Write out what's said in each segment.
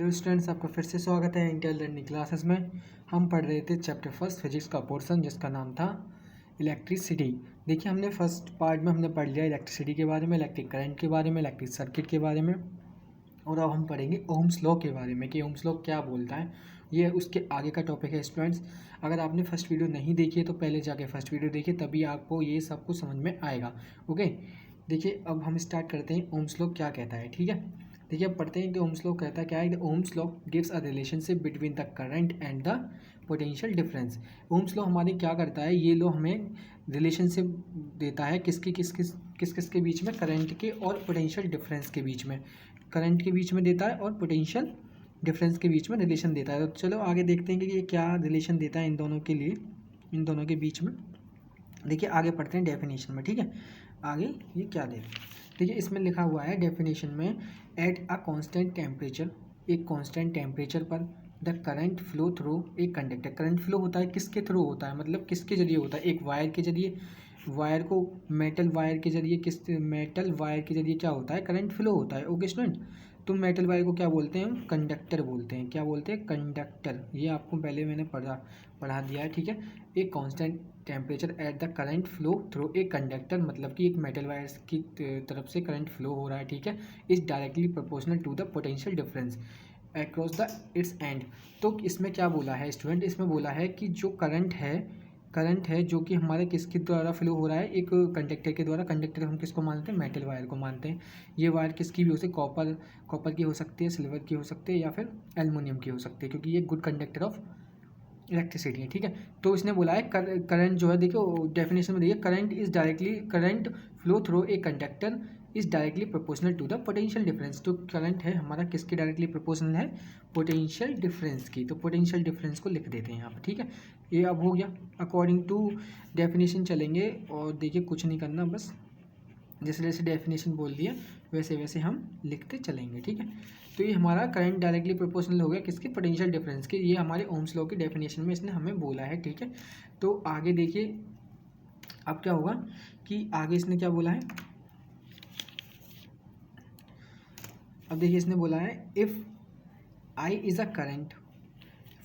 Hello students, आपका फिर से स्वागत है इंटेल लर्निंग क्लासेस में। हम पढ़ रहे थे चैप्टर फर्स्ट फिजिक्स का पोर्शन जिसका नाम था इलेक्ट्रिसिटी। देखिए, हमने फर्स्ट पार्ट में हमने पढ़ लिया इलेक्ट्रिसिटी के बारे में, इलेक्ट्रिक करंट के बारे में, इलेक्ट्रिक सर्किट के बारे में, और अब हम पढ़ेंगे ओम्स लॉ के बारे में कि ओम्स लॉ क्या बोलता है। ये उसके आगे का टॉपिक है स्टूडेंट्स। अगर आपने फर्स्ट वीडियो नहीं देखी है तो पहले जाके फर्स्ट वीडियो देखिए, तभी आपको ये सब कुछ समझ में आएगा। ओके, देखिए अब हम स्टार्ट करते हैं ओम्स लॉ क्या कहता है। ठीक है, देखिए अब पढ़ते हैं कि ओम्स लॉ कहता क्या है। Ohm's law gives a relationship between the current and the potential difference. Ohm's law हमारे क्या करता है, ये लॉ हमें रिलेशनशिप देता है किस किस के बीच में, करंट के और पोटेंशियल डिफरेंस के बीच में। करंट के बीच में देता है और पोटेंशियल डिफरेंस के बीच में रिलेशन देता है। तो चलो आगे देखते हैं कि ये क्या रिलेशन देता है इन दोनों के लिए, इन दोनों के बीच में। देखिए आगे पढ़ते हैं डेफिनेशन में। ठीक है, आगे ये क्या दे रहा है। देखिए इसमें लिखा हुआ है डेफिनेशन में, एट अ कांस्टेंट टेम्परेचर, एक कांस्टेंट टेम्परेचर पर द करंट फ्लो थ्रू एक कंडक्टर। करंट फ्लो होता है किसके थ्रू होता है, मतलब किसके जरिए होता है, एक वायर के जरिए। वायर को मेटल वायर के जरिए, मेटल वायर के जरिए क्या होता है, करंट फ्लो होता है। ओके स्टूडेंट, तो मेटल वायर को क्या बोलते हैं हम, कंडक्टर बोलते हैं। क्या बोलते हैं, कंडक्टर। ये आपको पहले मैंने पढ़ा दिया है। ठीक है, एक constant temperature at the current flow through a conductor, मतलब कि एक मेटल वायर की तरफ से करंट फ्लो हो रहा है। ठीक है, is directly proportional to the potential difference across the its end. तो इसमें क्या बोला है स्टूडेंट, इसमें बोला है कि जो करंट है जो कि हमारे किसके द्वारा फ्लो हो रहा है, एक कंडक्टर के द्वारा। कंडक्टर हम किसको मानते हैं, मेटल वायर को मानते हैं। ये वायर किसकी भी हो सकती है, कॉपर की हो सकती है, सिल्वर की हो सकती है, या फिर एल्युमिनियम की हो सकती है, क्योंकि ये गुड कंडक्टर ऑफ इलेक्ट्रिसिटी है। ठीक है, तो इसने बोला है करंट जो है, देखियो डेफिनेशन में देखिए, current flow through a conductor is directly proportional to the potential difference. तो करंट है हमारा किसके डायरेक्टली प्रोपोर्शनल है, पोटेंशियल डिफरेंस की। तो पोटेंशियल डिफरेंस को लिख देते हैं यहाँ पर। ठीक है, ये अब हो गया। अकॉर्डिंग टू डेफिनेशन चलेंगे, और देखिए कुछ नहीं करना, बस जैसे जैसे डेफिनेशन बोल दिया वैसे वैसे हम लिखते चलेंगे। ठीक है, तो ये हमारा करंट डायरेक्टली प्रोपोर्शनल हो गया किसके, पोटेंशियल डिफरेंस के। ये हमारे ओम्स लॉ की डेफिनेशन में इसने हमें बोला है। ठीक है, तो आगे देखिए अब क्या होगा कि आगे इसने क्या बोला है। अब देखिए इसने बोला है, if I is a current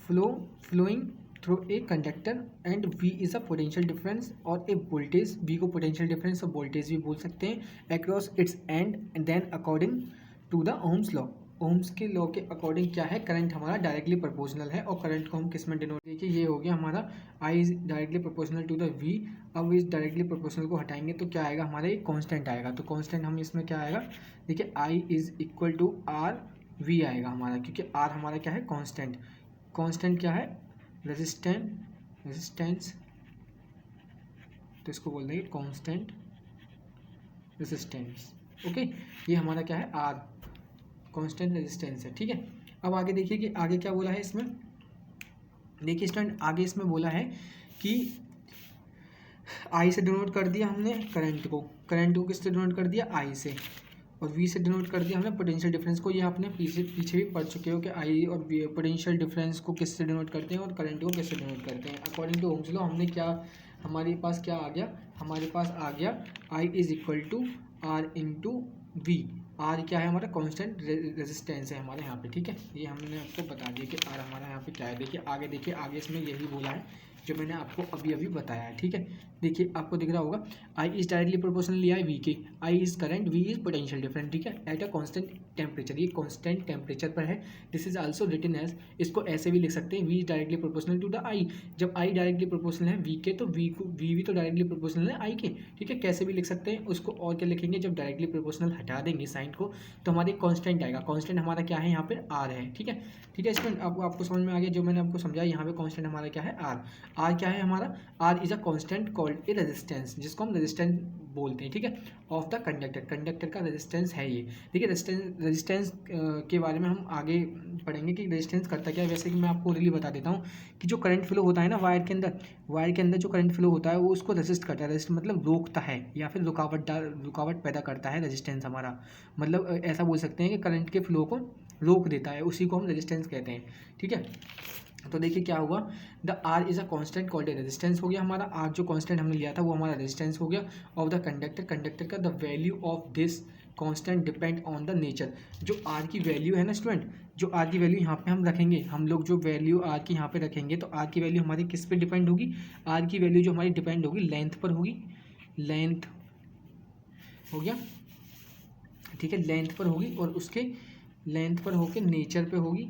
flowing through a conductor and V is a potential difference, और ए वोल्टेज, V को पोटेंशियल डिफरेंस और वोल्टेज भी बोल सकते हैं, across its end then according to the Ohm's law. Ohm's के law के according क्या है, करंट हमारा डायरेक्टली प्रोपोर्शनल है। और करंट को हम किस में डिनोट, देखिए ये हो गया हमारा I is directly proportional to the V। अब इस डायरेक्टली प्रोपोर्शनल को हटाएंगे तो क्या आएगा, हमारा एक कांस्टेंट आएगा। तो कांस्टेंट हम इसमें क्या आएगा, देखिए I is equal to R V आएगा हमारा, क्योंकि R हमारा क्या है, कांस्टेंट। कांस्टेंट क्या है, रेजिस्टेंस, तो इसको बोल देंगे कांस्टेंट रेजिस्टेंस। ओके, ये हमारा क्या है, आर, कांस्टेंट रेजिस्टेंस है। ठीक है, अब आगे देखिए कि आगे क्या बोला है इसमें। देखिए स्टूडेंट, आगे इसमें बोला है कि आई से डिनोट कर दिया हमने करंट को किससे डिनोट कर दिया, आई से, और V से डिनोट कर दिया हमने पोटेंशियल डिफरेंस को। ये आपने पीछे भी पढ़ चुके हो कि I और पोटेंशियल डिफरेंस को किससे डिनोट करते हैं और करंट को किससे डिनोट करते हैं। अकॉर्डिंग टू ओम्स लॉ हमने क्या, हमारे पास क्या आ गया, हमारे पास आ गया I is equal to R into V. R क्या है, हमारा कांस्टेंट रेजिस्टेंस है हमारे यहाँ पे। ठीक है, ये हमने आपको बता दिया कि आर हमारा यहाँ पे क्या है। देखिए आगे इसमें यही बोला है जो मैंने आपको अभी अभी बताया है। ठीक है, देखिए आपको दिख रहा होगा, आई इज डायरेक्टली प्रोपोर्शनल लिया है V K, I is current, V is potential difference. ठीक है, एट अ कांस्टेंट टेम्परेचर, ये कांस्टेंट टेम्परेचर पर है। This is also written as, इसको ऐसे भी लिख सकते हैं, V is directly proportional to the I. जब आई डायरेक्टली प्रोपोर्शनल है वी के, तो वी भी तो डायरेक्टली प्रोपोर्शनल है आई के। ठीक है, कैसे भी लिख सकते हैं उसको। और क्या लिखेंगे, जब डायरेक्टली प्रोपोर्शनल हटा देंगे साइन को तो हमारे कांस्टेंट आएगा। कांस्टेंट हमारा क्या है, यहाँ पर आर है। ठीक है स्टूडेंट, आपको समझ में आ गया जो मैंने आपको समझाया। यहाँ पे कांस्टेंट हमारा क्या है, आर क्या है हमारा, R is a constant called a resistance, जिसको हम रेजिस्टेंस बोलते हैं। ठीक है, ऑफ द कंडक्टर का रेजिस्टेंस है ये। देखिए रेजिस्टेंस के बारे में हम आगे पढ़ेंगे कि रेजिस्टेंस करता क्या है। वैसे कि मैं आपको रियली बता देता हूँ कि जो करंट फ्लो होता है ना वायर के अंदर जो करंट फ्लो होता है वो उसको रेजिस्ट करता है। रेजिस्ट मतलब रोकता है या फिर रुकावट पैदा करता है। रेजिस्टेंस हमारा मतलब ऐसा बोल सकते हैं कि करंट के फ्लो को रोक देता है, उसी को हम रेजिस्टेंस कहते हैं। ठीक है, तो देखिए क्या हुआ, the R is a constant called a resistance हो गया हमारा। आर जो कांस्टेंट हमने लिया था वो हमारा रेजिस्टेंस हो गया। ऑफ द कंडक्टर का the value of this constant depend on the nature. जो आर की वैल्यू है ना स्टूडेंट, जो आर की वैल्यू यहाँ पे हम रखेंगे, हम लोग जो वैल्यू आर की यहाँ पे रखेंगे, तो आर की वैल्यू हमारी किस पे डिपेंड होगी? आर की वैल्यू जो हमारी डिपेंड होगी लेंथ पर होगी। लेंथ हो गया, ठीक है, लेंथ पर होगी, और उसके लेंथ पर होके नेचर पे होगी।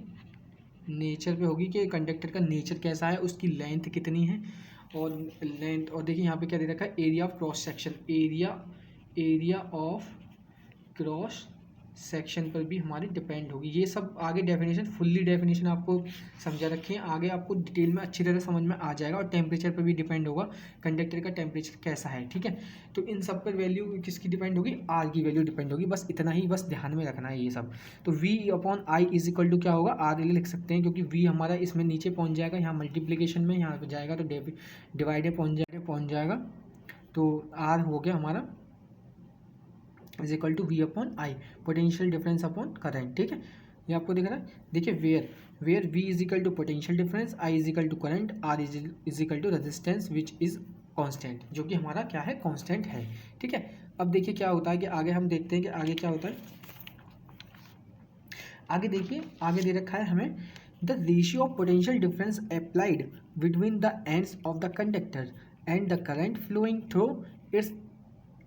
नेचर पे होगी कि कंडक्टर का नेचर कैसा है, उसकी लेंथ कितनी है, और लेंथ, और देखिए यहाँ पे क्या दे रखा है, area of cross section. Area of cross section पर भी हमारी डिपेंड होगी। ये सब आगे डेफिनेशन, फुल्ली डेफिनेशन आपको समझा रखी है, आगे आपको डिटेल में अच्छी तरह समझ में आ जाएगा। और टेम्परेचर पर भी डिपेंड होगा, कंडक्टर का टेम्परेचर कैसा है, ठीक है। तो इन सब पर वैल्यू किसकी डिपेंड होगी? आर की वैल्यू डिपेंड होगी। बस इतना ही बस ध्यान में रखना है ये सब। तो V upon I is equal to क्या होगा? आर ले लिख सकते हैं, क्योंकि V हमारा इसमें नीचे पहुँच जाएगा, यहाँ मल्टीप्लीकेशन में यहाँ जाएगा तो डिवाइडेड पहुँच जाएगा। तो आर हो गया हमारा is equal to V upon I, potential difference upon current, ठीक है। ये आपको दिख रहा है, देखिए where V is equal to potential difference, I is equal to current, R is equal to resistance which is constant, जो कि हमारा क्या है? कांस्टेंट है, ठीक है। अब देखिए क्या होता है कि आगे हम देखते हैं कि आगे क्या होता है। आगे देखिए, आगे दे रखा है हमें the ratio of potential difference applied between the ends of the conductor and the current flowing through its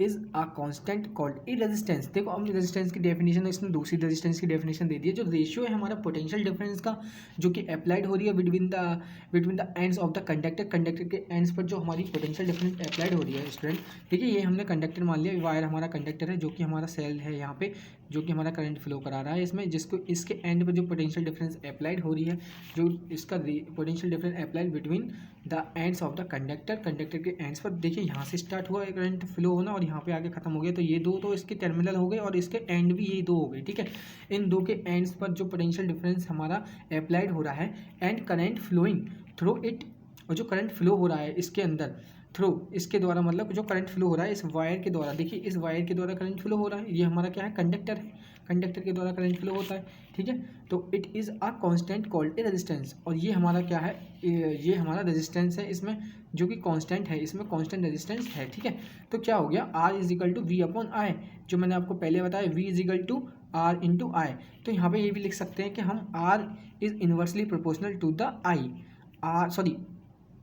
is a constant called a resistance. देखो हमने रेजिस्टेंस की डेफिनेशन, इसने दूसरी रेजिस्टेंस की डेफिनेशन दे दी है। जो रेशियो है हमारा पोटेंशियल डिफरेंस का, जो कि अप्लाइड हो रही है between the ends of the conductor के एंड्स पर जो हमारी पोटेंशियल डिफरेंस अप्लाइड हो रही है स्टूडेंट। देखिए ये हमने कंडक्टर मान लिया, वायर हमारा कंडक्टर है, जो कि हमारा सेल है यहाँ पे, जो कि हमारा करंट फ्लो करा रहा है इसमें, जिसको इसके एंड पर जो पोटेंशियल डिफरेंस अप्लाइड हो रही है, जो इसका potential difference applied between the ends of the conductor के एंड्स पर। देखिए यहाँ से स्टार्ट हुआ करंट फ्लो होना और यहाँ पे आगे खत्म हो गया, तो ये दो तो इसके टर्मिनल हो गए और इसके एंड भी ये दो हो गए, ठीक है। इन दो के एंड्स पर जो पोटेंशियल डिफरेंस हमारा अप्लाइड हो रहा है and current flowing through it, और जो करंट फ्लो हो रहा है इसके अंदर थ्रू, इसके द्वारा, मतलब जो करंट फ्लो हो रहा है इस वायर के द्वारा। देखिए इस वायर के द्वारा करंट फ्लो हो रहा है, ये हमारा क्या है? कंडक्टर है, कंडक्टर के द्वारा करंट फ्लो होता है, ठीक है। तो it is a constant called a resistance, और ये हमारा क्या है? ये हमारा रेजिस्टेंस है इसमें, जो कि कांस्टेंट है, इसमें कांस्टेंट रेजिस्टेंस है, ठीक है। तो क्या हो गया? R is equal to V upon I, जो मैंने आपको पहले बताया, V is equal to R into I. तो यहाँ पे ये भी लिख सकते हैं कि हम R is inversely proportional to the I,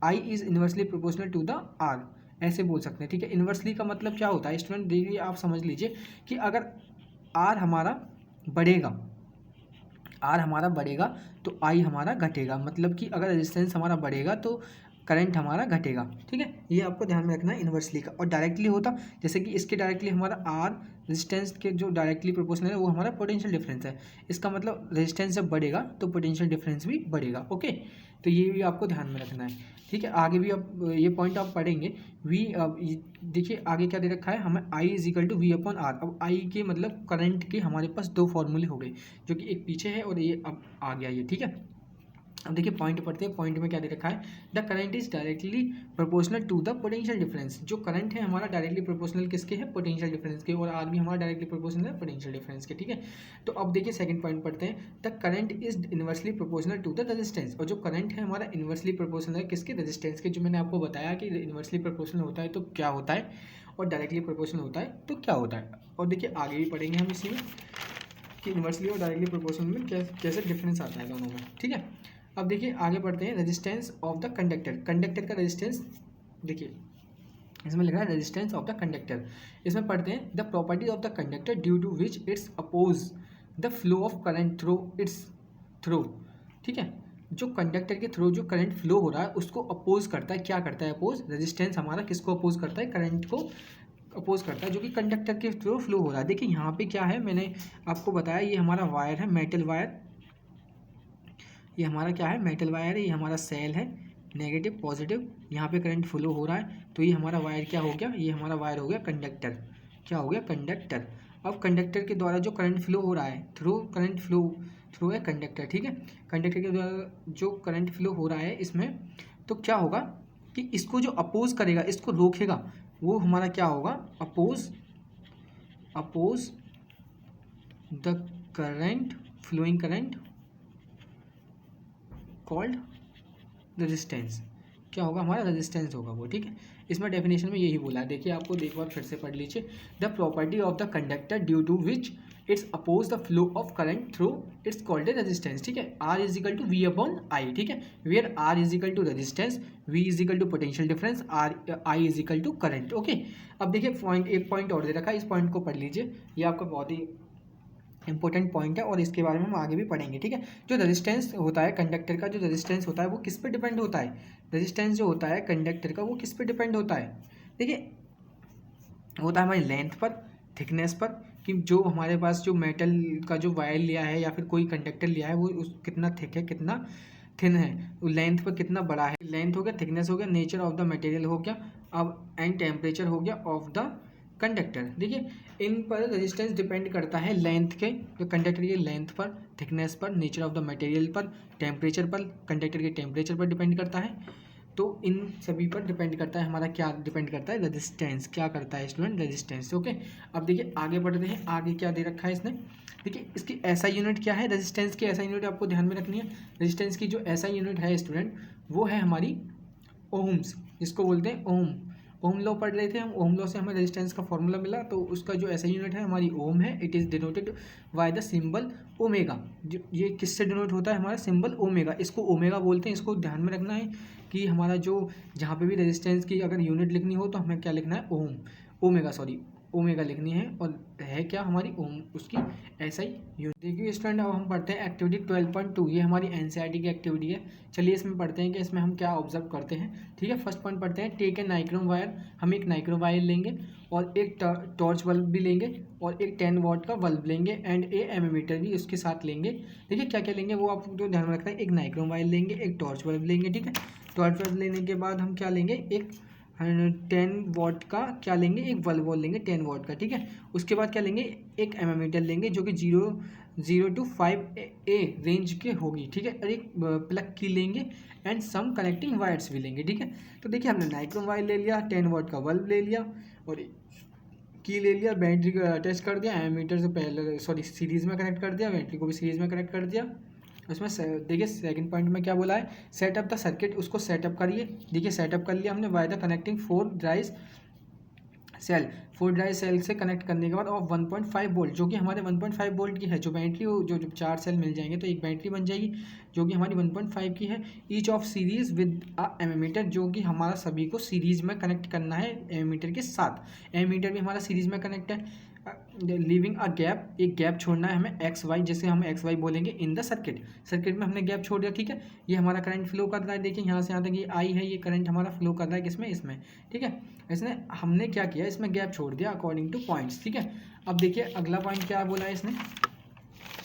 I is inversely proportional to the R, ऐसे बोल सकते हैं, ठीक है। इन्वर्सली का मतलब क्या होता है स्टूडेंट? देखिए आप समझ लीजिए कि अगर आर हमारा बढ़ेगा, तो आई हमारा घटेगा, मतलब कि अगर रेजिस्टेंस हमारा बढ़ेगा तो करंट हमारा घटेगा, ठीक है। ये आपको ध्यान में रखना है इन्वर्सली का। और डायरेक्टली होता, जैसे कि इसके डायरेक्टली हमारा आर रेजिस्टेंस के जो डायरेक्टली प्रोपोर्शनल है वो हमारा पोटेंशियल डिफरेंस है। इसका मतलब रेजिस्टेंस जब बढ़ेगा तो पोटेंशियल डिफरेंस भी बढ़ेगा, ओके। तो ये भी आपको ध्यान में रखना है, ठीक है। आगे भी अब ये पॉइंट आप पढ़ेंगे। देखिए आगे क्या दे रखा है हमें, I is equal to V upon R. अब आई के मतलब करंट के हमारे पास दो फॉर्मूले हो गए, जो कि एक पीछे है और ये अब आ गया ये, ठीक है। अब देखिए पॉइंट पढ़ते हैं, पॉइंट में क्या दे रखा है? The current is directly proportional to the potential difference. जो करंट है हमारा डायरेक्टली प्रोपोर्शनल किसके है? पोटेंशियल डिफरेंस के, और आर भी हमारा डायरेक्टली प्रोपोर्शनल है पोटेंशियल डिफरेंस के, ठीक है। तो अब देखिए सेकंड पॉइंट पढ़ते हैं, the current is inversely proportional to the resistance. और जो करंट है हमारा इन्वर्सली प्रोपोर्शनल है किसके? रेजिस्टेंस के। जो मैंने आपको बताया कि इन्वर्सली प्रोपोर्शनल होता है तो क्या होता है, और डायरेक्टली प्रोपोर्शनल होता है तो क्या होता है। और देखिए आगे भी पढ़ेंगे हम इसी में कि इन्वर्सली और डायरेक्टली प्रोपोर्शनल में कैसे डिफरेंस आता है दोनों में, ठीक है। अब देखिए आगे बढ़ते हैं, resistance of the conductor. Conductor का रेजिस्टेंस, देखिए इसमें लिखा है रेजिस्टेंस ऑफ द कंडक्टर। इसमें पढ़ते हैं, the property of the conductor due to which its oppose the flow of current through its through, ठीक है। जो कंडक्टर के थ्रू जो करंट फ्लो हो रहा है उसको अपोज करता है, क्या करता है? अपोज। रेजिस्टेंस हमारा किसको अपोज करता है? करंट को अपोज करता है, जो कि कंडक्टर के थ्रू फ्लो हो रहा है। देखिए यहाँ पे क्या है, मैंने आपको बताया ये हमारा वायर है, मेटल वायर, ये हमारा क्या है? मेटल वायर है, ये हमारा सेल है, नेगेटिव पॉजिटिव, यहाँ पे करंट फ्लो हो रहा है, तो ये हमारा वायर क्या हो गया? ये हमारा वायर हो गया कंडक्टर, क्या हो गया? कंडक्टर। अब कंडक्टर के द्वारा जो करंट फ्लो हो रहा है, थ्रू है कंडक्टर, ठीक है। कंडक्टर के द्वारा जो करंट फ्लो हो रहा है इसमें, तो क्या होगा कि इसको जो अपोज करेगा, इसको रोकेगा, वो हमारा क्या होगा? Oppose the current, flowing current called resistance, क्या होगा, हमारा रेजिस्टेंस होगा वो, ठीक है। इसमें डेफिनेशन में यही बोला है, देखिए आपको एक बार फिर से पढ़ लीजिए। The property of the conductor due to which its oppose the flow of current through its called a resistance, ठीक है। R is equal to V upon I, ठीक है, where R is equal to resistance, V is equal to potential difference, R I is equal to current, okay. अब देखिए एक point और दे रखा है, इस पॉइंट को पढ़ लीजिए, ये आपका बहुत ही इंपॉर्टेंट पॉइंट है और इसके बारे में हम आगे भी पढ़ेंगे, ठीक है। जो रेजिस्टेंस होता है कंडक्टर का, जो रेजिस्टेंस होता है वो किस पे डिपेंड होता है, रेजिस्टेंस जो होता है कंडक्टर का वो किस पे डिपेंड होता है, देखिए होता है हमारी लेंथ पर, थिकनेस पर, कि जो हमारे पास जो मेटल का जो वायर लिया है या फिर कोई कंडक्टर लिया है वो उस कितना थिक है कितना थिन है, लेंथ पर कितना बड़ा है, लेंथ हो गया, थिकनेस हो गया, नेचर ऑफ द मटेरियल हो गया, अब एंड टेम्परेचर हो गया ऑफ द कंडक्टर। देखिए इन पर रेजिस्टेंस डिपेंड करता है लेंथ के, जो कंडक्टर की लेंथ पर, थिकनेस पर, नेचर ऑफ द मटेरियल पर, टेम्परेचर पर, कंडक्टर के टेम्परेचर पर डिपेंड करता है। तो इन सभी पर डिपेंड करता है हमारा, क्या डिपेंड करता है, रेजिस्टेंस। क्या करता है स्टूडेंट, रेजिस्टेंस, ओके। अब देखिए आगे बढ़ते हैं, आगे क्या दे रखा है इसने, देखिए इसकी ऐसा यूनिट क्या है, रेजिस्टेंस की ऐसा यूनिट आपको ध्यान में रखनी है। रेजिस्टेंस की जो ऐसा यूनिट है स्टूडेंट वो है हमारी ओम्स, जिसको बोलते हैं ओम। ओम लॉ पढ़ रहे थे हम, ओम लॉ से हमें रेजिस्टेंस का फॉर्मूला मिला, तो उसका जो ऐसा यूनिट है हमारी ओम है। It is denoted by the symbol omega. ये किससे डिनोट होता है, हमारा सिंबल ओमेगा, इसको ओमेगा बोलते हैं। इसको ध्यान में रखना है कि हमारा जो जहाँ पे भी रेजिस्टेंस की अगर यूनिट लिखनी हो तो हमें क्या लिखना है, ओमेगा ओमेगा लिखनी है, और है क्या हमारी ओम, उसकी ऐसा ही यूनिट। देखिए स्टूडेंट अब हम पढ़ते हैं एक्टिविटी 12.2, ये हमारी एनसीईआरटी की एक्टिविटी है। चलिए इसमें पढ़ते हैं कि इसमें हम क्या ऑब्जर्व करते हैं, ठीक है। फर्स्ट पॉइंट पढ़ते हैं, टेक ए नाइक्रोम वायर, हम एक नाइक्रोम वायर लेंगे और एक टॉर्च बल्ब भी लेंगे और एक 10 वाट का बल्ब लेंगे एंड ए एमीमीटर भी उसके साथ लेंगे। देखिए क्या क्या लेंगे वो आपको ध्यान में रखना है, एक नाइक्रोम वायर लेंगे, एक टॉर्च बल्ब लेंगे, ठीक है। टॉर्च बल्ब लेने के बाद हम क्या लेंगे, एक 10 वाट का क्या लेंगे, एक बल्ब और लेंगे 10 वाट का, ठीक है। उसके बाद क्या लेंगे, एक एमीमीटर लेंगे जो कि 0 to 5A रेंज के होगी, ठीक है। और एक प्लग की लेंगे एंड सम कनेक्टिंग वायर्स भी लेंगे, ठीक है। तो देखिए हमने नाइक्रोम वायर ले लिया, 10 वाट का बल्ब ले लिया और की ले लिया, बैटरी को अटैच कर दिया, एमीमीटर से पहले सीरीज़ में कनेक्ट कर दिया, बैटरी को भी सीरीज़ में कनेक्ट कर दिया। उसमें देखिए सेकंड पॉइंट में क्या बोला है, सेटअप द सर्किट, उसको सेटअप करिए। देखिए सेटअप कर लिया हमने, by the connecting 4 dry cell से कनेक्ट करने के बाद ऑफ 1.5 वोल्ट, जो कि हमारे 1.5 वोल्ट की है, जो बैटरी जो 4 सेल मिल जाएंगे तो एक बैटरी बन जाएगी जो कि हमारी 1.5 की है। Each of series with a ammeter, जो कि हमारा सभी को सीरीज में कनेक्ट करना है एमीमीटर के साथ। एमीमीटर भी हमारा सीरीज में कनेक्ट है। लिविंग अ गैप, एक गैप छोड़ना है हमें एक्स वाई, जैसे हम एक्स वाई बोलेंगे इन द सर्किट में हमने गैप छोड़ दिया, ठीक है। ये हमारा करंट फ्लो कर रहा है, देखिए यहाँ से यहाँ तक ये आई है, ये करंट हमारा फ्लो कर रहा है किसमें, इसमें, ठीक है। इसने हमने क्या किया, इसमें गैप छोड़ दिया अकॉर्डिंग टू पॉइंट्स, ठीक है। अब देखिए अगला पॉइंट क्या बोला है इसने,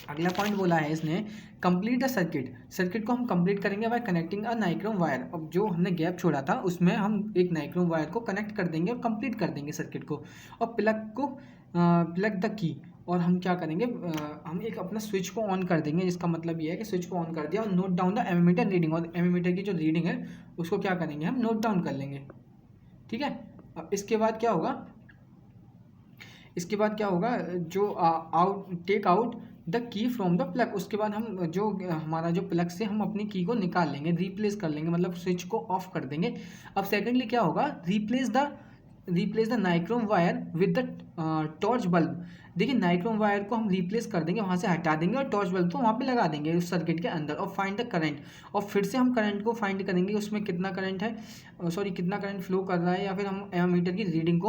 अगला पॉइंट बोला है इसने कंप्लीट द सर्किट को हम कंप्लीट करेंगे बाय कनेक्टिंग अ नाइक्रोम वायर। अब जो हमने गैप छोड़ा था उसमें हम एक नाइक्रोम वायर को कनेक्ट कर देंगे और कंप्लीट कर देंगे सर्किट को, और प्लग द की, और हम क्या करेंगे, हम एक अपना स्विच को ऑन कर देंगे, जिसका मतलब ये है कि स्विच को ऑन कर दिया और नोट डाउन द एमीमीटर रीडिंग, और एमीमीटर की जो रीडिंग है उसको क्या करेंगे, हम नोट डाउन कर लेंगे, ठीक है। अब इसके बाद क्या होगा, जो take out the key from the plug, उसके बाद हम जो हमारा जो प्लग से हम अपनी की को निकाल लेंगे, रिप्लेस कर लेंगे, मतलब स्विच को ऑफ कर देंगे। अब सेकेंडली क्या होगा, replace the nichrome wire with the torch bulb. देखिए नाइक्रोम वायर को हम रिप्लेस कर देंगे, वहाँ से हटा देंगे और टॉर्च बल्ब को वहाँ पे लगा देंगे उस सर्किट के अंदर, और फाइंड द करंट, और फिर से हम करंट को फाइंड करेंगे, उसमें कितना करंट है, कितना करंट फ्लो कर रहा है, या फिर हम एमीमीटर की रीडिंग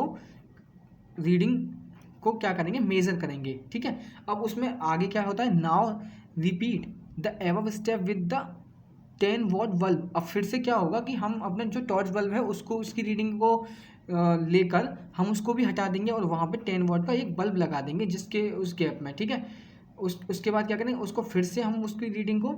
को क्या करेंगे, मेजर करेंगे, ठीक है। अब उसमें आगे क्या होता है, now repeat the above step with the 10 watt bulb. अब फिर से क्या होगा कि हम अपना जो टॉर्च बल्ब है उसको, उसकी रीडिंग को लेकर हम उसको भी हटा देंगे और वहाँ पे 10 वाट का एक बल्ब लगा देंगे जिसके उस गैप में, ठीक है। उसके बाद क्या करेंगे, उसको फिर से हम उसकी रीडिंग को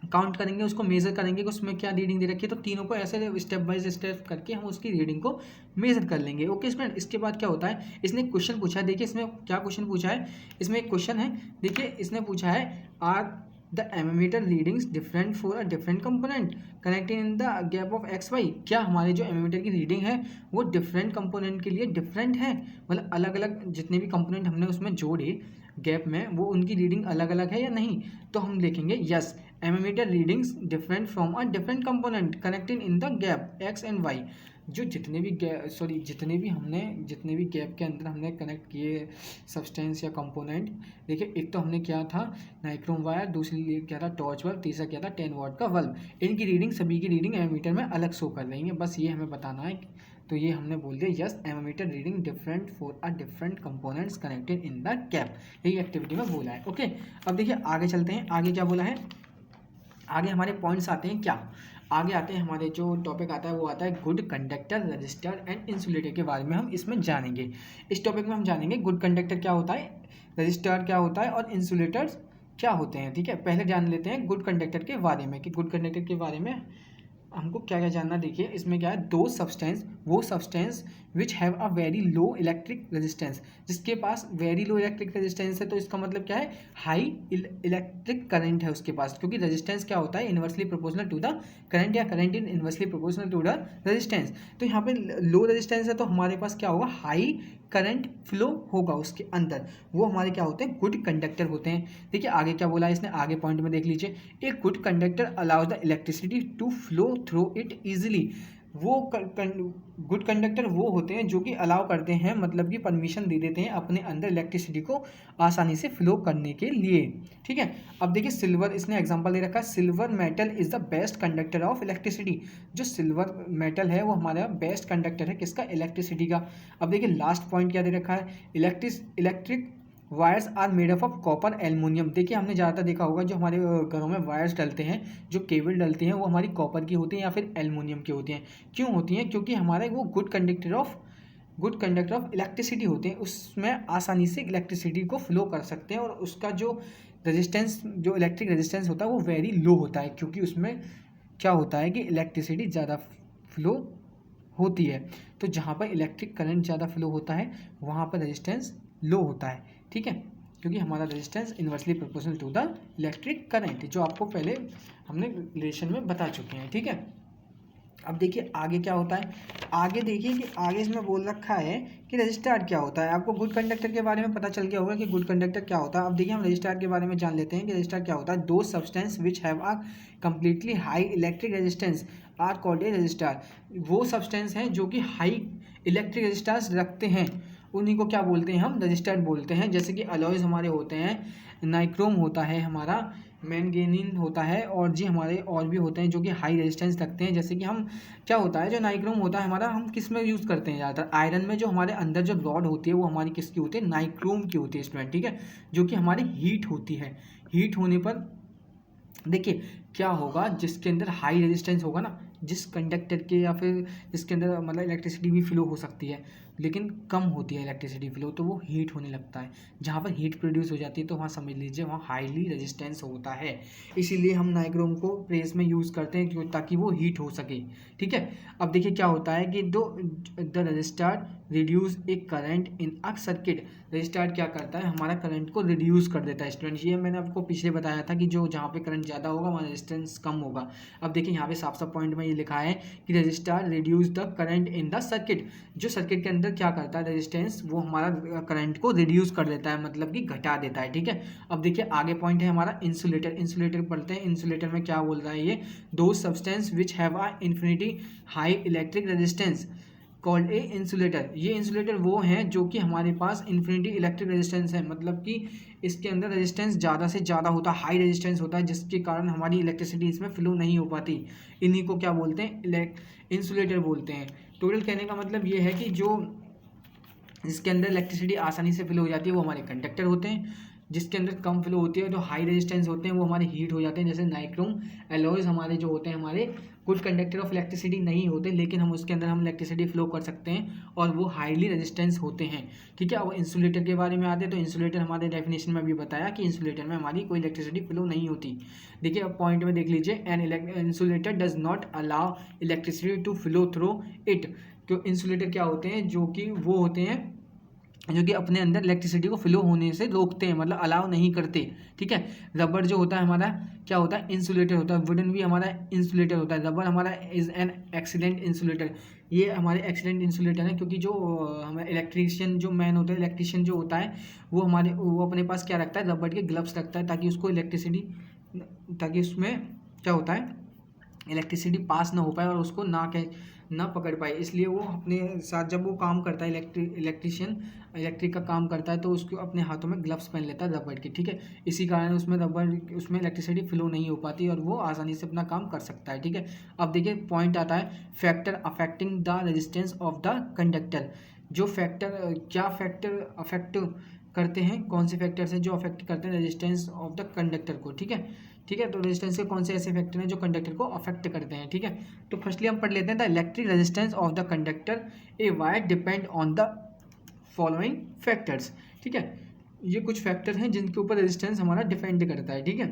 काउंट करेंगे, उसको मेज़र करेंगे कि उसमें क्या रीडिंग दे रखी है, तो तीनों को ऐसे स्टेप बाय स्टेप करके हम उसकी रीडिंग को मेज़र कर लेंगे, ओके स्टूडेंट। इसके बाद क्या होता है, इसने क्वेश्चन पूछा है, देखिए इसमें क्या क्वेश्चन पूछा है, इसमें एक क्वेश्चन है, देखिए इसने पूछा है are the ammeter readings different for a different component connecting in the gap of X Y. क्या हमारे जो एमीमीटर की रीडिंग है वो डिफरेंट कंपोनेंट के लिए डिफरेंट है, मतलब अलग अलग जितने भी कंपोनेंट हमने उसमें जोड़े गैप में वो उनकी रीडिंग अलग अलग है या नहीं, तो हम लिखेंगे yes, ammeter readings different from a different component connected in the gap X and Y. जो जितने भी जितने भी गैप के अंदर हमने कनेक्ट किए सब्सटेंस या कंपोनेंट, देखिए एक तो हमने क्या था नाइक्रोम वायर, दूसरी क्या था टॉर्च बल्ब, तीसरा क्या था 10 वाट का बल्ब। इनकी रीडिंग सभी की रीडिंग एमीमीटर में अलग शो कर रही है, बस ये हमें बताना है। तो ये हमने बोल दिया yes ammeter reading different for a different components connected in the gap, यही एक्टिविटी में बोला है। ओके, अब देखिए आगे चलते हैं, आगे क्या बोला है, आगे हमारे पॉइंट्स आते हैं क्या, आगे आते हैं हमारे जो टॉपिक आता है वो आता है good conductor, register and insulator के बारे में हम इसमें जानेंगे। इस टॉपिक में हम जानेंगे गुड कंडक्टर क्या होता है, रजिस्टर क्या होता है और इंसुलेटर्स क्या होते हैं। ठीक है, पहले जान लेते हैं गुड कंडक्टर के बारे में कि गुड कंडक्टर के बारे में हमको क्या क्या जानना। देखिए इसमें क्या है, दो सब्सटेंस, वो substance which have a very low electric resistance, जिसके पास वेरी लो इलेक्ट्रिक रेजिस्टेंस है, तो इसका मतलब क्या है हाई इलेक्ट्रिक करंट है उसके पास, क्योंकि रेजिस्टेंस क्या होता है inversely proportional to the current, या current in inversely proportional to the resistance. तो यहाँ पे लो रेजिस्टेंस है तो हमारे पास क्या होगा, हाई करंट फ्लो होगा उसके अंदर, वो हमारे क्या होते हैं गुड कंडक्टर होते हैं। देखिए आगे क्या बोला है इसने, आगे पॉइंट में देख लीजिए, a good conductor allows the electricity to flow through it easily. वो गुड कंडक्टर वो होते हैं जो कि अलाउ करते हैं, मतलब कि परमिशन दे देते हैं अपने अंदर इलेक्ट्रिसिटी को आसानी से फ्लो करने के लिए। ठीक है, अब देखिए सिल्वर, इसने एग्जांपल दे रखा है, silver metal is the best conductor of electricity. जो सिल्वर मेटल है वो हमारा बेस्ट कंडक्टर है किसका, इलेक्ट्रिसिटी का। अब देखिए लास्ट पॉइंट क्या दे रखा है, electric wires are made of copper aluminium. देखिए हमने ज़्यादातर देखा होगा जो हमारे घरों में वायर्स डलते हैं, जो केबल डलते हैं वो हमारी कॉपर की होती हैं या फिर एल्युमिनियम की होती हैं। क्यों होती हैं, क्योंकि हमारे वो गुड कंडक्टर ऑफ इलेक्ट्रिसिटी होते हैं, उसमें आसानी से इलेक्ट्रिसिटी को फ्लो कर सकते हैं, और उसका जो रेजिस्टेंस, जो इलेक्ट्रिक रेजिस्टेंस होता है वो वेरी लो होता है, क्योंकि उसमें क्या होता है कि इलेक्ट्रिसिटी ज़्यादा फ्लो होती है। तो जहाँ पर इलेक्ट्रिक करंट ज़्यादा फ्लो होता है वहाँ पर रेजिस्टेंस लो होता है। ठीक है, क्योंकि हमारा resistance inversely proportional to the electric current, जो आपको पहले हमने रिलेशन में बता चुके हैं। ठीक है, अब देखिए आगे क्या होता है, आगे देखिए कि आगे इसमें बोल रखा है कि रजिस्टर क्या होता है। आपको गुड कंडक्टर के बारे में पता चल गया होगा कि गुड कंडक्टर क्या होता है। अब देखिए हम रजिस्टर के बारे में जान लेते हैं कि रजिस्टर क्या होता है। दो substance which have a completely high electric resistance R called a register. वो सब्सटेंस हैं जो कि हाई इलेक्ट्रिक रेजिस्टेंस रखते हैं, उन्हीं को क्या बोलते हैं, हम रजिस्टर बोलते हैं। जैसे कि अलॉयज हमारे होते हैं, नाइक्रोम होता है हमारा, मैंगनीज होता है, और जी हमारे और भी होते हैं जो कि हाई रेजिस्टेंस रखते हैं। जैसे कि हम क्या होता है, जो नाइक्रोम होता है हमारा, हम किस में यूज़ करते हैं ज़्यादातर, आयरन में। जो हमारे अंदर जो रॉड होती है वो हमारी किसकी होती है, नाइक्रोम की होती है स्टूडेंट। ठीक है, जो कि हमारी हीट होती है, हीट होने पर देखिए क्या होगा, जिसके अंदर हाई रेजिस्टेंस होगा ना, जिस कंडक्टर के या फिर जिसके अंदर मतलब इलेक्ट्रिसिटी भी फ्लो हो सकती है लेकिन कम होती है इलेक्ट्रिसिटी फ्लो, तो वो हीट होने लगता है। जहाँ पर हीट प्रोड्यूस हो जाती है तो वहाँ समझ लीजिए वहाँ हाईली रेजिस्टेंस होता है। इसीलिए हम नाइक्रोम को प्रेस में यूज़ करते हैं क्यों, ताकि वो हीट हो सके। ठीक है, अब देखिए क्या होता है कि the register reduce A current in a circuit. Register क्या करता है, हमारा करंट को रिड्यूस कर देता है स्टूडेंट। ये मैंने आपको पीछे बताया था कि जो जहाँ पे करंट ज़्यादा होगा वहाँ रेजिस्टेंस कम होगा। अब देखिए यहाँ पे साफ साफ पॉइंट में ये लिखा है कि register reduce the current in the circuit. जो सर्किट के अंदर क्या करता है रेजिस्टेंस, वो हमारा करंट को रिड्यूस कर देता है, मतलब कि घटा देता है। ठीक है, अब देखिए आगे पॉइंट है हमारा इंसुलेटर। इंसुलेटर पढ़ते हैं, इंसुलेटर में क्या बोल रहा है ये, दो substance which have a infinity high electric resistance called a insulator. ये इंसुलेटर वो हैं जो कि हमारे पास इन्फिनिटी इलेक्ट्रिक रेजिस्टेंस है, मतलब कि इसके अंदर रेजिस्टेंस ज़्यादा से ज़्यादा होता है, हाई रेजिस्टेंस होता है, जिसके कारण हमारी इलेक्ट्रिसिटी इसमें फ्लो नहीं हो पाती। इन्हीं को क्या बोलते हैं, इंसुलेटर बोलते हैं। टोटल कहने का मतलब ये है कि जो जिसके अंदर इलेक्ट्रिसिटी आसानी से फ्लो हो जाती है वो हमारे कंडक्टर होते हैं, जिसके अंदर कम फ्लो होती है, जो हाई रेजिस्टेंस होते हैं वो हमारे हीट हो जाते हैं। जैसे नाइक्रोम एलॉयज हमारे जो होते हैं, हमारे गुड कंडक्टर ऑफ इलेक्ट्रिसिटी नहीं होते, लेकिन हम उसके अंदर हम इलेक्ट्रिसिटी फ्लो कर सकते हैं और वो हाईली रेजिस्टेंस होते हैं। ठीक है, अब इंसुलेटर के बारे में आते हैं तो इंसुलेटर हमारे डेफिनेशन में भी बताया कि इंसुलेटर में हमारी कोई इलेक्ट्रिसिटी फ्लो नहीं होती। देखिए अब पॉइंट में देख लीजिए, an insulator does not allow electricity to flow through it. तो इंसुलेटर क्या होते हैं, जो कि वो होते हैं जो कि अपने अंदर इलेक्ट्रिसिटी को फ्लो होने से रोकते हैं, मतलब अलाउ नहीं करते। ठीक है, रबर जो होता है हमारा क्या होता है, इंसुलेटर होता है। वुडन भी हमारा इंसुलेटर होता है। रबर हमारा इज एन एक्सीलेंट इंसुलेटर। ये हमारे एक्सीलेंट इंसुलेटर है, क्योंकि जो हमारे इलेक्ट्रीशियन जो मैन होता है, इलेक्ट्रीशियन जो होता है वो अपने पास क्या रखता है, रबर के ग्लव्स रखता है, ताकि उसको इलेक्ट्रिसिटी ताकि उसमें क्या होता है, इलेक्ट्रिसिटी पास ना हो पाए और उसको ना पकड़ पाए। इसलिए वो अपने साथ जब वो काम करता है, इलेक्ट्रिशियन इलेक्ट्रिक का काम करता है, तो उसको अपने हाथों में ग्लव्स पहन लेता है रबड़ के, ठीक है। इसी कारण उसमें इलेक्ट्रिसिटी फ्लो नहीं हो पाती और वो आसानी से अपना काम कर सकता है, ठीक है। अब देखिए पॉइंट आता है factor affecting the resistance of the conductor. जो फैक्टर क्या फैक्टर अफेक्ट करते हैं, कौन से फैक्टर्स हैं जो अफेक्ट करते हैं रेजिस्टेंस ऑफ द कंडक्टर को, ठीक है। ठीक है, तो रेजिस्टेंस के कौन से ऐसे फैक्टर हैं जो कंडक्टर को अफेक्ट करते हैं, ठीक है। तो फर्स्टली हम पढ़ लेते हैं the electric resistance of the conductor a wire depend on the following factors, ठीक है। ये कुछ फैक्टर हैं जिनके ऊपर रेजिस्टेंस हमारा डिपेंड करता है, ठीक है।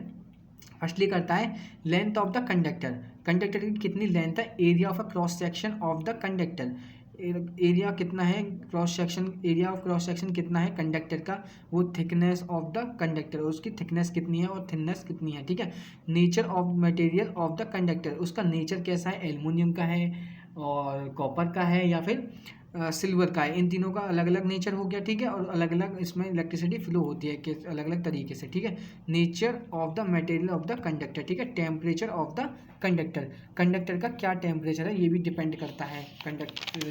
फर्स्टली करता है length of the conductor, conductor की कितनी लेंथ है, area of a cross section of the conductor, area कितना है, एरिया ऑफ क्रॉस सेक्शन कितना है कंडक्टर का, वो थिकनेस ऑफ द कंडक्टर, उसकी थिकनेस कितनी है और थिननेस कितनी है, ठीक है। Nature of material of the conductor, उसका नेचर कैसा है, एल्युमिनियम का है और कॉपर का है या फिर सिल्वर का है, इन तीनों का अलग अलग नेचर हो गया, ठीक है। और अलग अलग इसमें इलेक्ट्रिसिटी फ्लो होती है कि अलग अलग तरीके से, ठीक है। Nature of the material of the conductor, ठीक है। Temperature of the conductor, conductor का क्या टेम्परेचर है ये भी डिपेंड करता है कंडक्टर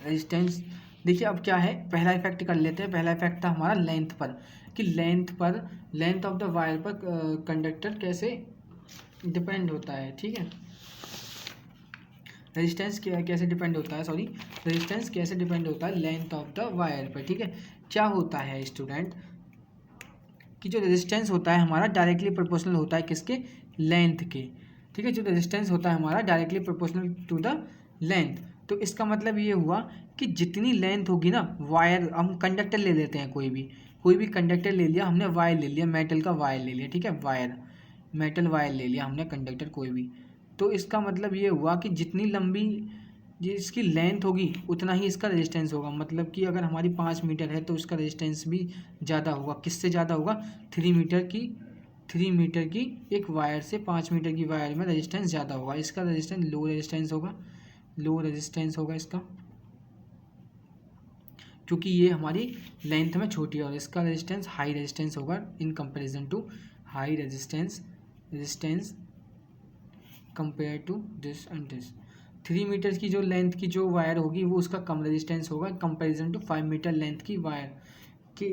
रेजिस्टेंस। देखिए अब क्या है, पहला इफेक्ट कर लेते हैं। पहला इफेक्ट था हमारा लेंथ पर, कि लेंथ ऑफ द वायर पर कंडक्टर कैसे डिपेंड होता है, ठीक है। रेजिस्टेंस कैसे डिपेंड होता है, रेजिस्टेंस कैसे डिपेंड होता है लेंथ ऑफ द वायर पर, ठीक है। क्या होता है स्टूडेंट कि जो रेजिस्टेंस होता है हमारा डायरेक्टली प्रोपोर्शनल होता है किसके, लेंथ के, ठीक है। जो रेजिस्टेंस होता है हमारा directly proportional to the length. तो इसका मतलब ये हुआ कि जितनी लेंथ होगी ना वायर, हम कंडक्टर ले लेते हैं, कोई भी कंडक्टर ले लिया हमने, वायर ले लिया, मेटल का वायर ले लिया, ठीक है, मेटल वायर ले लिया हमने, कंडक्टर कोई भी। तो इसका मतलब ये हुआ कि जितनी लंबी इसकी लेंथ होगी उतना ही इसका रेजिस्टेंस होगा। मतलब कि अगर हमारी 5 मीटर है तो इसका रेजिस्टेंस भी ज़्यादा होगा। किससे ज़्यादा होगा, 3 मीटर की एक वायर से 5 मीटर की वायर में रेजिस्टेंस ज़्यादा होगा। इसका रेजिस्टेंस लो रेजिस्टेंस होगा इसका, क्योंकि ये हमारी लेंथ में छोटी है, और इसका रेजिस्टेंस हाई रेजिस्टेंस होगा in comparison to high resistance compare to this and this. 3 meter की जो लेंथ की जो वायर होगी वो उसका कम रेजिस्टेंस होगा कंपैरिजन टू 5 मीटर लेंथ की वायर की।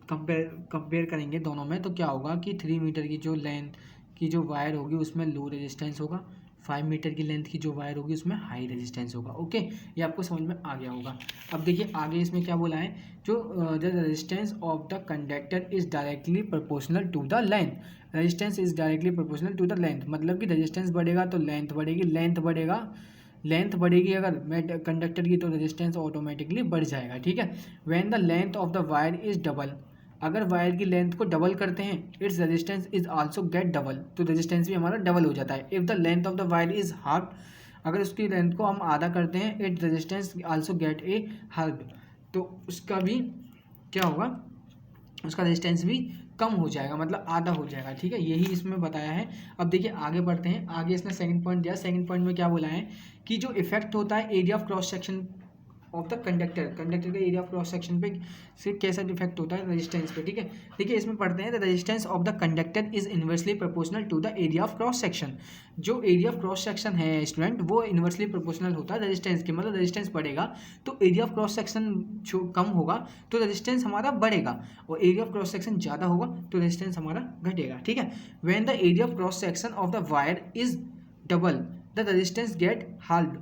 कंपेयर करेंगे दोनों में तो क्या होगा कि 3 मीटर की जो लेंथ की जो वायर होगी उसमें लो रेजिस्टेंस होगा, 5 मीटर की लेंथ की जो वायर होगी उसमें हाई रेजिस्टेंस होगा। ओके, ये आपको समझ में आ गया होगा। अब देखिए आगे इसमें क्या बोला है, जो the resistance of the conductor is directly proportional to the length, resistance is directly proportional to the length. मतलब कि रेजिस्टेंस बढ़ेगा तो लेंथ बढ़ेगी, लेंथ बढ़ेगी अगर कंडक्टर की तो रेजिस्टेंस ऑटोमेटिकली बढ़ जाएगा, ठीक है। When the length of the wire is double, अगर वायर की लेंथ को डबल करते हैं, its resistance is also get double, तो रेजिस्टेंस भी हमारा डबल हो जाता है। If the length of the wire is half, अगर उसकी लेंथ को हम आधा करते हैं, it resistance also get A half, तो उसका भी क्या होगा, उसका रेजिस्टेंस भी कम हो जाएगा, मतलब आधा हो जाएगा, ठीक है। यही इसमें बताया है। अब देखिए आगे बढ़ते हैं। आगे इसने सेकंड पॉइंट दिया, सेकंड पॉइंट में क्या बोला है कि जो इफेक्ट होता है area of cross section of the conductor के एरिया ऑफ क्रॉस सेक्शन पे से कैसा इफेक्ट होता है रेजिस्टेंस पे, ठीक है। देखिए इसमें पढ़ते हैं the resistance of the conductor is inversely proportional to the area of cross section. जो एरिया ऑफ क्रॉस सेक्शन है स्टूडेंट वो इनवर्सली प्रोपोर्शनल होता है रेजिस्टेंस के, मतलब रेजिस्टेंस बढ़ेगा तो एरिया ऑफ क्रॉस सेक्शन कम होगा तो रेजिस्टेंस हमारा बढ़ेगा, और एरिया ऑफ क्रॉस सेक्शन ज़्यादा होगा तो रेजिस्टेंस हमारा घटेगा, ठीक है। When the area of cross section of the wire is double the resistance get halved,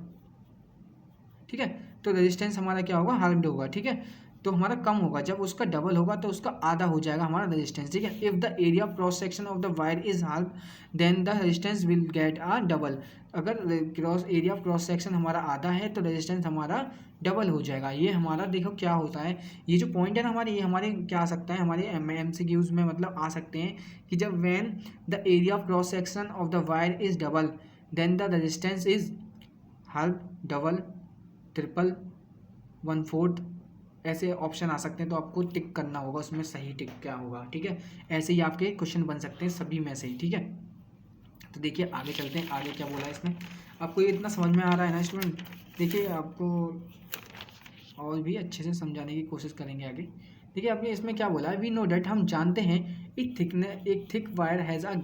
ठीक है। तो रेजिस्टेंस हमारा क्या होगा, हार्म्ड होगा, ठीक है। तो हमारा कम होगा, जब उसका डबल होगा तो उसका आधा हो जाएगा हमारा रेजिस्टेंस, ठीक है। If the area of cross section of the wire is half then the resistance will get a double, अगर एरिया ऑफ क्रॉस सेक्शन हमारा आधा है तो रेजिस्टेंस हमारा डबल हो जाएगा। ये हमारा देखो क्या होता है, ये जो पॉइंट है ना हमारे, ये हमारे क्या आ सकता है, हमारे MCQs में मतलब आ सकते हैं कि जब when the area of cross section of the wire is double then the resistance is half, double, triple, 1/4, ऐसे ऑप्शन आ सकते हैं, तो आपको टिक करना होगा उसमें सही टिक क्या होगा, ठीक है। ऐसे ही आपके क्वेश्चन बन सकते हैं सभी में से ही, ठीक है। तो देखिए आगे चलते हैं, आगे क्या बोला है इसमें, आपको ये इतना समझ में आ रहा है ना स्टूडेंट। देखिए आपको और भी अच्छे से समझाने की कोशिश करेंगे आगे। देखिए आपने इसमें क्या बोला है, वी नो डैट, हम जानते हैं, एक thick wire has a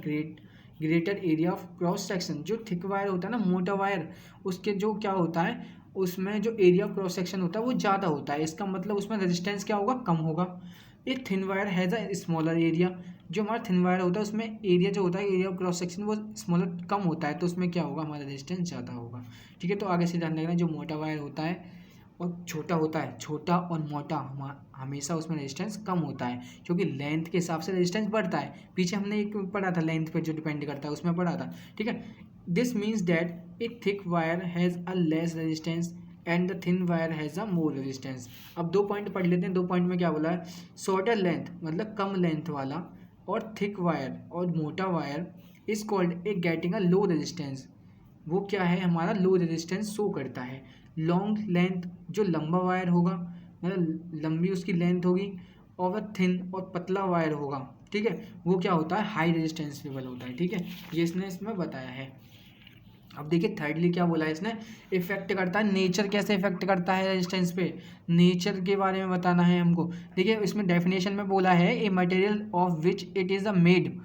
greater area of cross section. जो थिक वायर होता है ना, मोटा वायर, उसके जो क्या होता है, उसमें जो एरिया ऑफ क्रॉस सेक्शन होता है वो ज़्यादा होता है। इसका मतलब उसमें रेजिस्टेंस क्या होगा, कम होगा। एक thin wire has a smaller area, जो हमारा थिन वायर होता है उसमें एरिया जो होता है, एरिया ऑफ क्रॉस सेक्शन, वो स्मॉलर कम होता है, तो उसमें क्या होगा, हमारा रेजिस्टेंस ज़्यादा होगा। ठीक है, तो आगे से ध्यान रखना, जो मोटा वायर होता है और छोटा होता है, छोटा और मोटा हमेशा उसमें रेजिस्टेंस कम होता है, क्योंकि लेंथ के हिसाब से रेजिस्टेंस बढ़ता है। पीछे हमने एक पढ़ा था लेंथ पे जो डिपेंड करता है, उसमें पढ़ा था। ठीक है, this means that A thick wire has a less resistance and the thin wire has a more resistance. अब 2 पॉइंट पढ़ लेते हैं। 2 पॉइंट में क्या बोला है, शॉर्टर लेंथ मतलब कम लेंथ वाला और थिक वायर और मोटा wire is called a getting a low resistance. वो क्या है, हमारा लो रेजिस्टेंस शो करता है। लॉन्ग लेंथ, जो लंबा वायर होगा, मतलब लंबी उसकी लेंथ होगी, और वह थिन और पतला वायर होगा, ठीक है, वो क्या होता है, हाई रेजिस्टेंस लेवल होता है। ठीक है, ये इसने इसमें बताया है। अब देखिए थर्डली क्या बोला है इसने, इफेक्ट करता है, नेचर कैसे इफेक्ट करता है रेजिस्टेंस पे, नेचर के बारे में बताना है हमको। देखिए इसमें डेफिनेशन में बोला है, a material of which it is a made,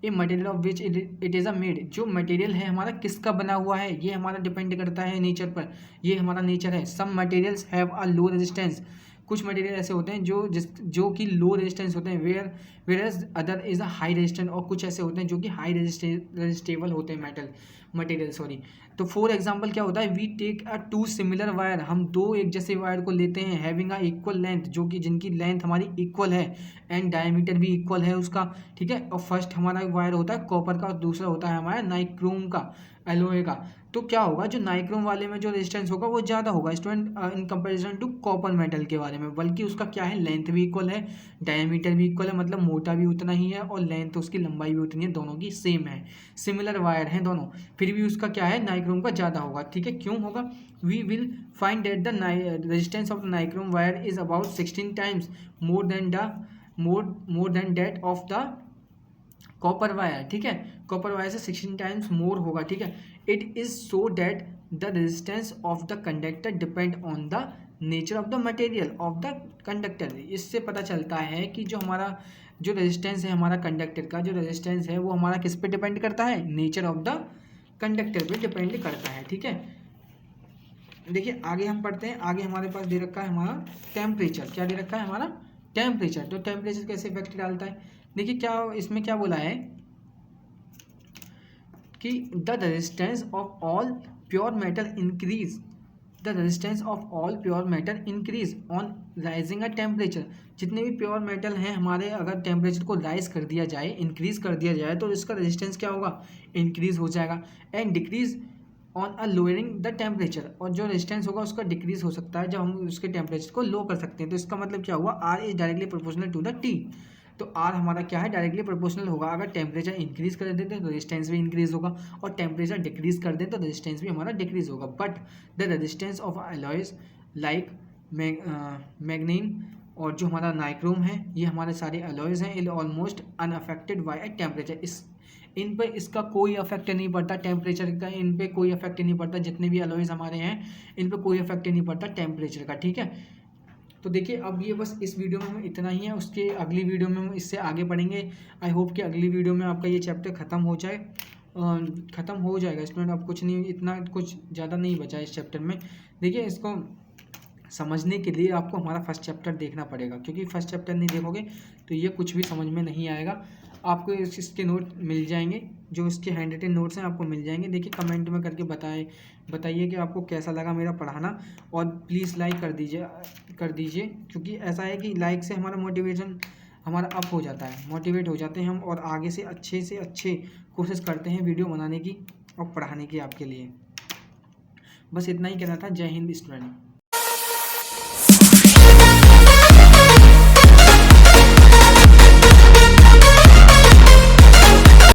a material of which it is a made, जो मटेरियल है हमारा किसका बना हुआ है, ये हमारा डिपेंड करता है नेचर पर, ये हमारा नेचर है। Some materials have a low resistance, कुछ मटेरियल ऐसे होते हैं जो कि लो रेजिस्टेंस होते हैं, where as other is a high resistance, और कुछ ऐसे होते हैं जो कि हाई रेजिस्टेबल होते हैं मटेरियल सॉरी। तो फॉर एग्जांपल क्या होता है, we take a two similar wire, हम दो एक जैसे वायर को लेते हैं, हैविंग अ इक्वल लेंथ, जो कि जिनकी लेंथ हमारी इक्वल है एंड डायमीटर भी इक्वल है उसका। ठीक है, और फर्स्ट हमारा वायर होता है कॉपर का और दूसरा होता है हमारा नाइक्रोम का, एलोए का। तो क्या होगा, जो नाइक्रोम वाले में जो रेजिस्टेंस होगा वो ज़्यादा होगा student in comparison to copper metal के बारे में, बल्कि उसका क्या है, लेंथ भी इक्वल है, डायमीटर भी इक्वल है, मतलब मोटा भी उतना ही है और लेंथ उसकी लंबाई भी उतनी है, दोनों की सेम है, सिमिलर वायर हैं दोनों, फिर भी उसका क्या है, नाइक्रोम का ज़्यादा होगा। ठीक है, क्यों होगा, we will find that the resistance of the nichrome wire is about 16 times more than that of the copper wire. ठीक है, कॉपर वायर से 16 टाइम्स मोर होगा। ठीक है, it is so that the resistance of the conductor depend on the nature of the material of the conductor. इससे पता चलता है कि जो हमारा जो रेजिस्टेंस है हमारा कंडक्टर का, जो रेजिस्टेंस है वो हमारा किस पे डिपेंड करता है, नेचर ऑफ द कंडक्टर पे डिपेंड करता है। ठीक है, देखिए आगे हम पढ़ते हैं। आगे हमारे पास दे रखा है हमारा टेम्परेचर, क्या दे रखा है हमारा, टेम्परेचर। तो टेम्परेचर कैसे इफेक्ट डालता है, देखिए क्या इसमें क्या बोला है कि the resistance of all pure metal increase, the resistance of all pure metal increase on rising a temperature. जितने भी प्योर मेटल हैं हमारे, अगर टेम्परेचर को राइज कर दिया जाए, इंक्रीज कर दिया जाए, तो इसका रेजिस्टेंस क्या होगा, इंक्रीज हो जाएगा। And decrease on a lowering the temperature, और जो रेजिस्टेंस होगा उसका डिक्रीज हो सकता है जब हम उसके टेम्परेचर को लो कर सकते हैं। तो इसका मतलब क्या हुआ, R is directly proportional to the T. तो आर हमारा क्या है, डायरेक्टली प्रोपोर्शनल होगा। अगर टेम्परेचर इंक्रीज कर देते हैं तो रेजिस्टेंस भी इंक्रीज होगा, और टेम्परेचर डिक्रीज कर दें तो रेजिस्टेंस भी हमारा डिक्रीज होगा। But the resistance of alloys like manganin और जो हमारा नाइक्रोम है, ये हमारे सारे अलॉयज हैं, ये ऑलमोस्ट अनअफेक्टेड बाय टेम्परेचर। इन पे इसका कोई इफेक्ट नहीं पड़ता टेम्परेचर का, इन पे कोई इफेक्ट नहीं पड़ता, जितने भी अलॉयज हमारे हैं इन पे कोई इफेक्ट नहीं पड़ता टेम्परेचर का। ठीक है, तो देखिए अब ये बस इस वीडियो में इतना ही है, उसके अगली वीडियो में हम इससे आगे पढ़ेंगे। आई होप कि अगली वीडियो में आपका ये चैप्टर ख़त्म हो जाए, ख़त्म हो जाएगा स्टूडेंट। अब कुछ नहीं, इतना कुछ ज़्यादा नहीं बचा इस चैप्टर में। देखिए इसको समझने के लिए आपको हमारा फर्स्ट चैप्टर देखना पड़ेगा, क्योंकि फर्स्ट चैप्टर नहीं देखोगे तो ये कुछ भी समझ में नहीं आएगा। आपको इसके नोट मिल जाएंगे, जो इसके हैंड रिटन नोट्स हैं आपको मिल जाएंगे। देखिए कमेंट में करके बताइए कि आपको कैसा लगा मेरा पढ़ाना, और प्लीज़ लाइक कर दीजिए, क्योंकि ऐसा है कि लाइक से हमारा मोटिवेशन हमारा अप हो जाता है, मोटिवेट हो जाते हैं हम, और आगे से अच्छे कोशिश करते हैं वीडियो बनाने की और पढ़ाने की आपके लिए। बस इतना ही कहना था। जय हिंद स्टूडेंट।